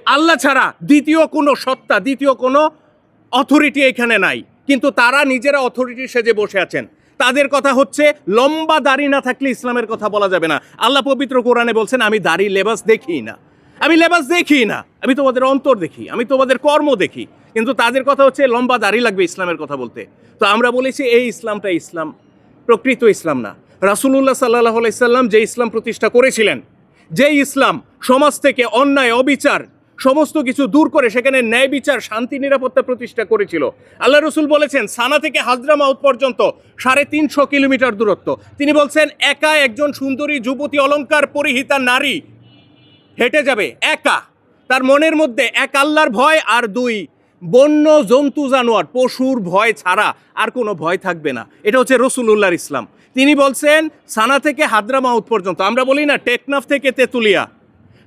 আল্লাহ ছাড়া দ্বিতীয় কোনো সত্তা, দ্বিতীয় কোনো অথরিটি এখানে নাই, কিন্তু তারা নিজেরা অথরিটি সেজে বসে আছেন। তাদের কথা হচ্ছে লম্বা দাড়ি না থাকলে ইসলামের কথা বলা যাবে না। আল্লাহ পবিত্র কোরআনে বলছেন, আমি দাড়ি লেবাস দেখি না, আমি লেবাস দেখি না, আমি তোমাদের অন্তর দেখি, আমি তোমাদের কর্ম দেখি। কিন্তু তাদের কথা হচ্ছে লম্বা দাড়ি লাগবে ইসলামের কথা বলতে। তো আমরা বলেছি এই ইসলামটা ইসলাম, প্রকৃত ইসলাম না। রাসূলুল্লাহ সাল্লাল্লাহু আলাইহি সাল্লাম যে ইসলাম প্রতিষ্ঠা করেছিলেন, যে ইসলাম সমাজ থেকে অন্যায় অবিচার সমস্ত কিছু দূর করে সেখানে ন্যায় বিচার শান্তি নিরাপত্তা প্রতিষ্ঠা করেছিল। আল্লাহ রসুল বলেছেন সানা থেকে হাজরামাউত পর্যন্ত 350 কিলোমিটার দূরত্ব। তিনি বলছেন একা একজন সুন্দরী যুবতী অলংকার পরিহিতা নারী হেঁটে যাবে একা, তার মনের মধ্যে এক আল্লাহর ভয় আর দুই বন্য জন্তু জানোয়ার পশুর ভয় ছাড়া আর কোনো ভয় থাকবে না। এটা হচ্ছে রসুলুল্লাহর ইসলাম। তিনি বলছেন সানা থেকে হাজরামাউত পর্যন্ত, আমরা বলি না টেকনাফ থেকে তেঁতুলিয়া,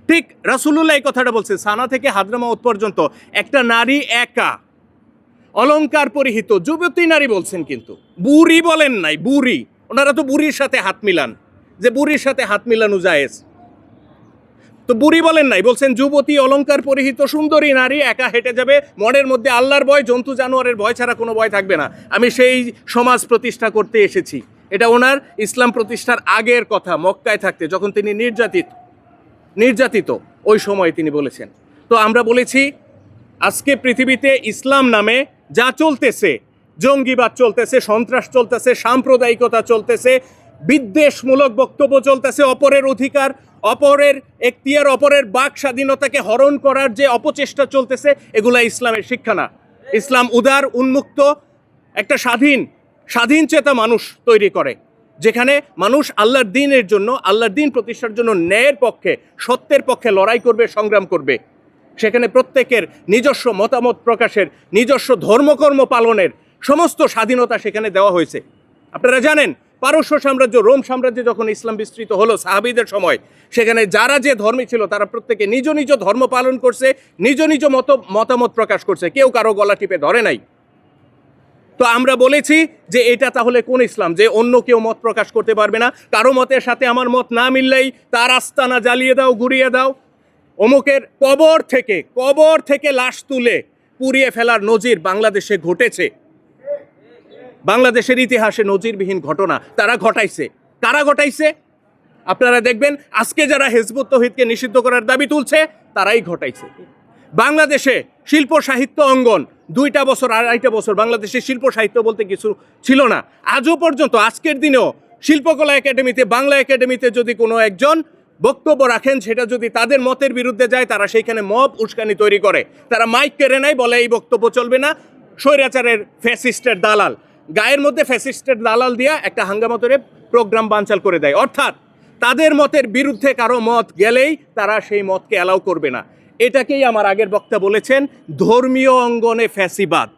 ঠিক রাসূলুল্লাহ এই কথাটা বলছে, সানা থেকে হাজরামাউত পর্যন্ত একটা নারী একা অলংকার পরিহিত যুবতী নারী বলছেন, কিন্তু বুড়ি বলেন নাই। বুড়ি, ওনারা তো বুড়ির সাথে হাত মিলান, যে বুড়ির সাথে হাত মিলানো জায়েজ, তো বুড়ি বলেন নাই, বলছেন যুবতী অলংকার পরিহিত সুন্দরী নারী একা হেঁটে যাবে, মনের মধ্যে আল্লাহর ভয়, জন্তু জানোয়ারের ভয় ছাড়া কোনো ভয় থাকবে না। আমি সেই সমাজ প্রতিষ্ঠা করতে এসেছি। এটা ওনার ইসলাম প্রতিষ্ঠার আগের কথা, মক্কায় থাকতে যখন তিনি নির্যাতিত ওই সময় তিনি বলেছেন। তো আমরা বলেছি আজকে পৃথিবীতে ইসলাম নামে যা চলতেছে, জঙ্গিবাদ চলতেছে, সন্ত্রাস চলতেছে, সাম্প্রদায়িকতা চলতেছে, বিদ্বেষমূলক বক্তব্য চলতেছে, অপরের অধিকার, অপরের এখতিয়ার, অপরের বাক স্বাধীনতাকে হরণ করার যে অপচেষ্টা চলতেছে, এগুলা ইসলামের শিক্ষা না। ইসলাম উদার, উন্মুক্ত, একটা স্বাধীন চেতা মানুষ তৈরি করে, যেখানে মানুষ আল্লাহর দ্বীনের জন্য, আল্লাহর দ্বীন প্রতিষ্ঠার জন্য ন্যায়ের পক্ষে, সত্যের পক্ষে লড়াই করবে, সংগ্রাম করবে। সেখানে প্রত্যেকের নিজস্ব মতামত প্রকাশের, নিজস্ব ধর্মকর্ম পালনের সমস্ত স্বাধীনতা সেখানে দেওয়া হয়েছে। আপনারা জানেন পারস্য সাম্রাজ্য, রোম সাম্রাজ্যে যখন ইসলাম বিস্তৃত হলো সাহাবীদের সময়, সেখানে যারা যে ধর্মে ছিল তারা প্রত্যেকে নিজ নিজ ধর্ম পালন করছে, নিজ নিজ মতামত প্রকাশ করছে, কেউ কারো গলা টিপে ধরে নাই। তো আমরা বলেছি যে এটা তাহলে কোন ইসলাম, যে অন্য কেউ মত প্রকাশ করতে পারবে না, কারো মতের সাথে আমার মত না মিললেই তার আস্তানা জ্বালিয়ে দাও, গুড়িয়ে দাও। অমুকের কবর থেকে লাশ তুলে পুড়িয়ে ফেলার নজির বাংলাদেশে ঘটেছে। বাংলাদেশের ইতিহাসে নজিরবিহীন ঘটনা তারা ঘটাইছে। কারা ঘটাইছে? আপনারা দেখবেন আজকে যারা হিজবুত তাওহীদকে নিষিদ্ধ করার দাবি তুলছে তারাই ঘটাইছে। বাংলাদেশে শিল্প সাহিত্য অঙ্গন 2টা বছর, 2.5 বছর বাংলাদেশে শিল্প সাহিত্য বলতে কিছু ছিল না। আজও পর্যন্ত, আজকের দিনেও শিল্পকলা একাডেমিতে, বাংলা একাডেমিতে যদি কোনো একজন বক্তব্য রাখেন, সেটা যদি তাদের মতের বিরুদ্ধে যায়, তারা সেইখানে মব উস্কানি তৈরি করে, তারা মাইক কেড়ে নেয়, বলে এই বক্তব্য চলবে না, স্বৈরাচারের ফ্যাসিস্টের দালাল, গায়ের মধ্যে ফ্যাসিস্টের দালাল দিয়া একটা হাঙ্গামা তৈরি প্রোগ্রাম বানচাল করে দেয়। অর্থাৎ তাদের মতের বিরুদ্ধে কারো মত গেলেই তারা সেই মতকে অ্যালাউ করবে না। এটাকেই আমার আগের বক্তা বলেছেন ধর্মীয় অঙ্গনে ফ্যাসিবাদ।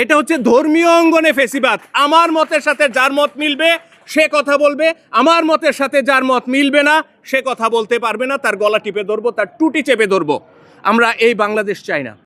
এটা হচ্ছে ধর্মীয় অঙ্গনে ফ্যাসিবাদ। আমার মতের সাথে যার মত মিলবে সে কথা বলবে, আমার মতের সাথে যার মত মিলবে না সে কথা বলতে পারবে না, তার গলা টিপে ধরবো, তার টুটি চেপে ধরবো। আমরা এই বাংলাদেশ চাই না।